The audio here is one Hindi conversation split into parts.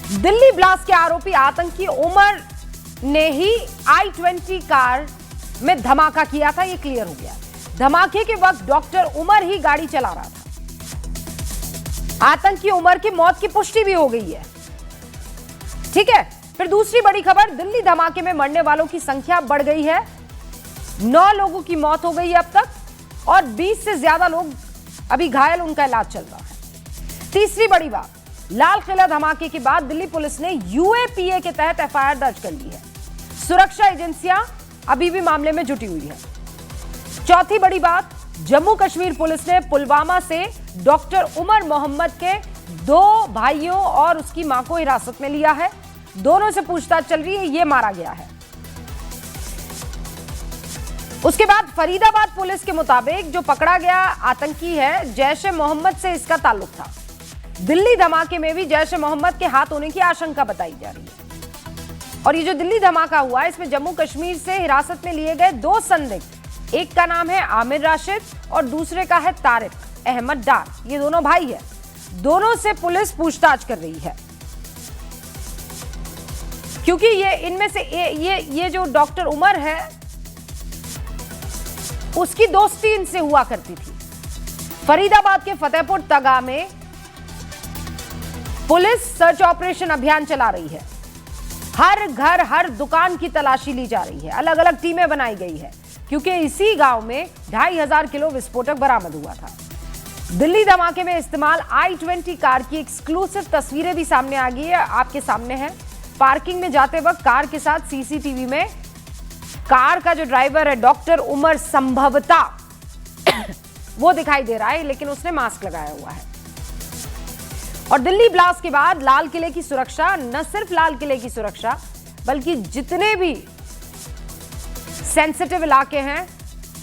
दिल्ली ब्लास्ट के आरोपी आतंकी उमर ने ही I-20 कार में धमाका किया था, यह क्लियर हो गया। धमाके के वक्त डॉक्टर उमर ही गाड़ी चला रहा था। आतंकी उमर की मौत की पुष्टि भी हो गई है। ठीक है, फिर दूसरी बड़ी खबर, दिल्ली धमाके में मरने वालों की संख्या बढ़ गई है। 9 लोगों की मौत हो गई है अब तक और 20 से ज्यादा लोग अभी घायल, उनका इलाज चल रहा है। तीसरी बड़ी बात, लाल किला धमाके के बाद दिल्ली पुलिस ने UAPA के तहत FIR दर्ज कर ली है। सुरक्षा एजेंसियां अभी भी मामले में जुटी हुई है। चौथी बड़ी बात, जम्मू कश्मीर पुलिस ने पुलवामा से डॉक्टर उमर मोहम्मद के 2 भाइयों और उसकी मां को हिरासत में लिया है। दोनों से पूछताछ चल रही है, यह मारा गया है। उसके बाद फरीदाबाद पुलिस के मुताबिक जो पकड़ा गया आतंकी है, जैश-ए-मोहम्मद से इसका ताल्लुक था। दिल्ली धमाके में भी जैश-ए-मोहम्मद के हाथ होने की आशंका बताई जा रही है। और ये जो दिल्ली धमाका हुआ है, इसमें जम्मू कश्मीर से हिरासत में लिए गए 2 संदिग्ध, एक का नाम है आमिर राशिद और दूसरे का है तारिक अहमद डार। ये दोनों भाई है। दोनों से पुलिस पूछताछ कर रही है क्योंकि ये इनमें से ये जो डॉक्टर उमर है, उसकी दोस्ती इनसे हुआ करती थी। फरीदाबाद के फतेहपुर तगा में पुलिस सर्च ऑपरेशन अभियान चला रही है। हर घर, हर दुकान की तलाशी ली जा रही है। अलग अलग टीमें बनाई गई है क्योंकि इसी गांव में 2500 किलो विस्फोटक बरामद हुआ था। दिल्ली धमाके में इस्तेमाल I-20 कार की एक्सक्लूसिव तस्वीरें भी सामने आ गई है, आपके सामने है। पार्किंग में जाते वक्त कार के साथ CCTV में कार का जो ड्राइवर है डॉक्टर उमर संभवतः वो दिखाई दे रहा है, लेकिन उसने मास्क लगाया हुआ है। और दिल्ली ब्लास्ट के बाद लाल किले की सुरक्षा, न सिर्फ लाल किले की सुरक्षा बल्कि जितने भी सेंसिटिव इलाके हैं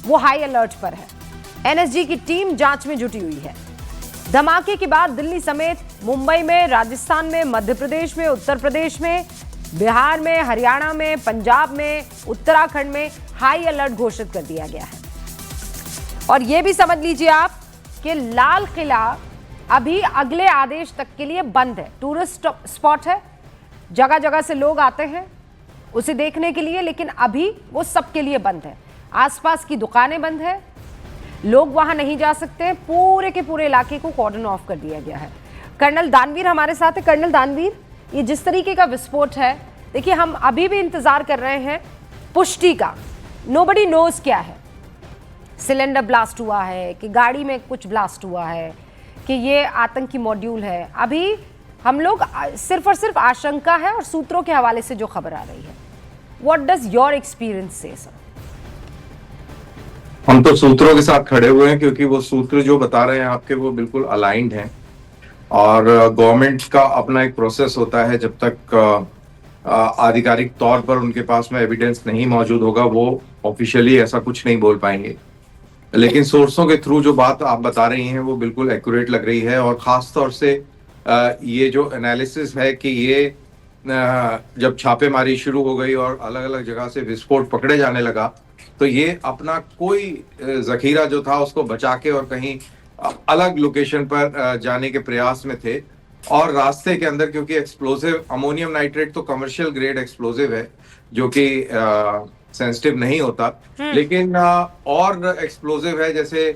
वो हाई अलर्ट पर है। NSG की टीम जांच में जुटी हुई है। धमाके के बाद दिल्ली समेत मुंबई में, राजस्थान में, मध्य प्रदेश में, उत्तर प्रदेश में, बिहार में, हरियाणा में, पंजाब में, उत्तराखंड में हाई अलर्ट घोषित कर दिया गया है। और यह भी समझ लीजिए आप कि लाल किला अभी अगले आदेश तक के लिए बंद है। टूरिस्ट स्पॉट है, जगह जगह से लोग आते हैं उसे देखने के लिए, लेकिन अभी वो सबके लिए बंद है। आसपास की दुकानें बंद है, लोग वहां नहीं जा सकते। पूरे के पूरे इलाके को कॉर्डन ऑफ कर दिया गया है। कर्नल दानवीर हमारे साथ है। कर्नल दानवीर, ये जिस तरीके का विस्फोट है, देखिए हम अभी भी इंतजार कर रहे हैं पुष्टि का। नोबडी नोज क्या है, सिलेंडर ब्लास्ट हुआ है कि गाड़ी में कुछ ब्लास्ट हुआ है कि ये आतंकी मॉड्यूल है। अभी हम लोग सिर्फ और सिर्फ आशंका है और सूत्रों के हवाले से जो खबर आ रही है। व्हाट डज योर एक्सपीरियंस से सर? हम तो सूत्रों के साथ खड़े हुए हैं क्योंकि वो सूत्र जो बता रहे हैं आपके, वो बिल्कुल अलाइंड हैं। और गवर्नमेंट का अपना एक प्रोसेस होता है, जब तक आधिकारिक तौर पर उनके पास में एविडेंस नहीं मौजूद होगा वो ऑफिशियली ऐसा कुछ नहीं बोल पाएंगे। लेकिन सोर्सों के थ्रू जो बात आप बता रही हैं वो बिल्कुल एक्यूरेट लग रही है। और खास तौर से ये जो एनालिसिस है कि ये जब छापेमारी शुरू हो गई और अलग अलग जगह से विस्फोट पकड़े जाने लगा, तो ये अपना कोई जखीरा जो था उसको बचा के और कहीं अलग लोकेशन पर जाने के प्रयास में थे। और रास्ते के अंदर, क्योंकि एक्सप्लोजिव अमोनियम नाइट्रेट तो कमर्शियल ग्रेड एक्सप्लोजिव है जो कि सेंसिटिव नहीं होता, लेकिन और एक्सप्लोजिव है जैसे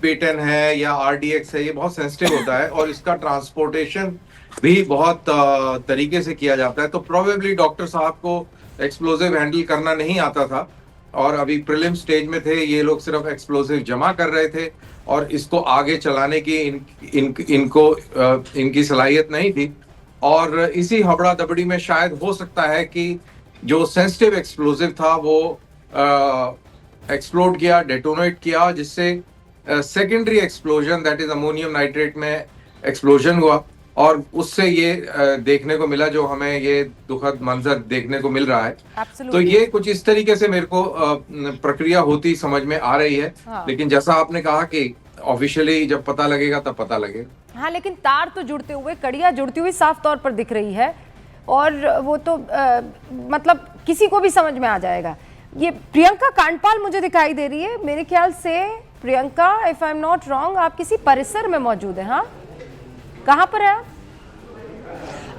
पेटन है या RDX है, ये बहुत सेंसिटिव होता है और इसका ट्रांसपोर्टेशन भी बहुत तरीके से किया जाता है। तो प्रोबेबली डॉक्टर साहब को एक्सप्लोजिव हैंडल करना नहीं आता था और अभी प्रीलिम स्टेज में थे। ये लोग सिर्फ एक्सप्लोजिव जमा कर रहे थे और इसको आगे चलाने की इनकी सलाहियत नहीं थी। और इसी हबड़ा दबड़ी में शायद हो सकता है कि जो सेंसिटिव एक्सप्लोजिव था वो एक्सप्लोड किया, डेटोनेट किया, जिससे secondary explosion that is ammonium nitrate में एक्सप्लोजन हुआ और उससे ये देखने को मिला, जो हमें ये दुखद मंजर देखने को मिल रहा है। Absolutely. तो ये कुछ इस तरीके से मेरे को प्रक्रिया होती समझ में आ रही है। हाँ। लेकिन जैसा आपने कहा कि ऑफिशियली जब पता लगेगा तब पता लगेगा। हाँ, लेकिन तार तो जुड़ते हुए, कड़ियां जुड़ती हुई साफ तौर पर दिख रही है और वो तो मतलब किसी को भी समझ में आ जाएगा। ये प्रियंका कांडपाल मुझे दिखाई दे रही है। मेरे ख्याल से Priyanka, if I am not wrong, आप किसी परिसर में मौजूद है। हाँ, कहाँ पर है आप?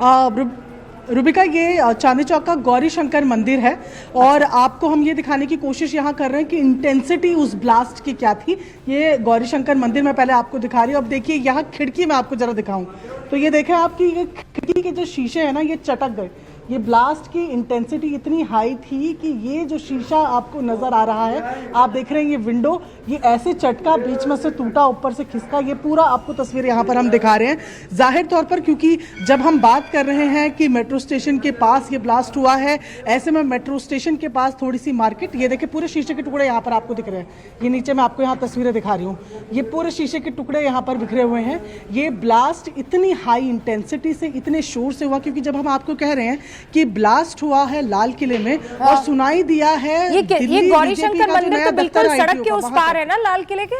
रूबिका, ये चांदनी चौक का गौरी शंकर मंदिर है और आपको हम ये दिखाने की कोशिश यहाँ कर रहे हैं कि इंटेंसिटी उस ब्लास्ट की क्या थी। ये गौरी शंकर मंदिर मैं पहले आपको दिखा रही हूँ। अब देखिए यहाँ खिड़की में आपको जरा दिखाऊं तो ये देखें आपकी ये खिड़की के जो शीशे हैं ना, ये चटक गए। ये ब्लास्ट की इंटेंसिटी इतनी हाई थी कि ये जो शीशा आपको नज़र आ रहा है, आप देख रहे हैं ये विंडो, ये ऐसे चटका, बीच में से टूटा, ऊपर से खिसका। ये पूरा आपको तस्वीर यहाँ पर हम दिखा रहे हैं। जाहिर तौर पर क्योंकि जब हम बात कर रहे हैं कि मेट्रो स्टेशन के पास ये ब्लास्ट हुआ है, ऐसे में मेट्रो स्टेशन के पास थोड़ी सी मार्केट, ये देखिए पूरे शीशे के टुकड़े यहाँ पर आपको दिख रहे हैं। ये नीचे मैं आपको यहाँ तस्वीरें दिखा रही हूँ, ये पूरे शीशे के टुकड़े यहाँ पर बिखरे हुए हैं। ये ब्लास्ट इतनी हाई इंटेंसिटी से, इतने शोर से हुआ, क्योंकि जब हम आपको कह रहे हैं कि ब्लास्ट हुआ है लाल किले में और सुनाई दिया है ये गौरी शंकर मंदिर तो बिल्कुल सड़क के उस पार है ना, लाल किले के।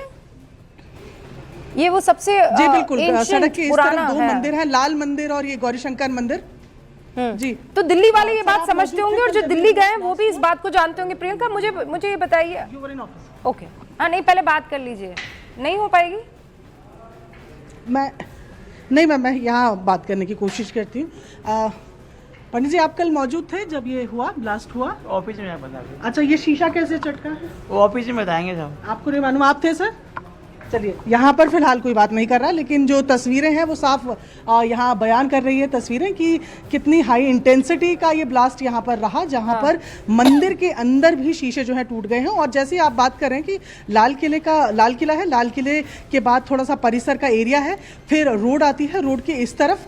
ये वो सबसे जी बिल्कुल सड़क के इस तरफ दो है। मंदिर हैं, लाल मंदिर और ये गौरी शंकर मंदिर। जी तो दिल्ली वाले ये बात समझते होंगे और जो दिल्ली गए वो भी इस बात को जानते होंगे। प्रियंका, मुझे ये बताइए। ओके, हाँ, नहीं पहले बात कर लीजिए। नहीं हो पाएगी? मैं यहाँ बात करने की कोशिश करती हूँ। पंडित जी, आप कल मौजूद थे जब ये हुआ, ब्लास्ट हुआ? ऑफिस में आप बता दें। अच्छा, ये शीशा कैसे चटका है? वो ऑफिस में बताएंगे सब। आपको नहीं मालूम? आप थे सर? चलिए, यहाँ पर फिलहाल कोई बात नहीं कर रहा, लेकिन जो तस्वीरें हैं वो साफ यहाँ बयान कर रही है तस्वीरें कि कितनी हाई इंटेंसिटी का ये ब्लास्ट यहाँ पर रहा, जहाँ पर मंदिर के अंदर भी शीशे जो है टूट गए हैं। और जैसे आप बात कर रहे हैं कि लाल किला है, लाल किले के बाद थोड़ा सा परिसर का एरिया है, फिर रोड आती है, रोड के इस तरफ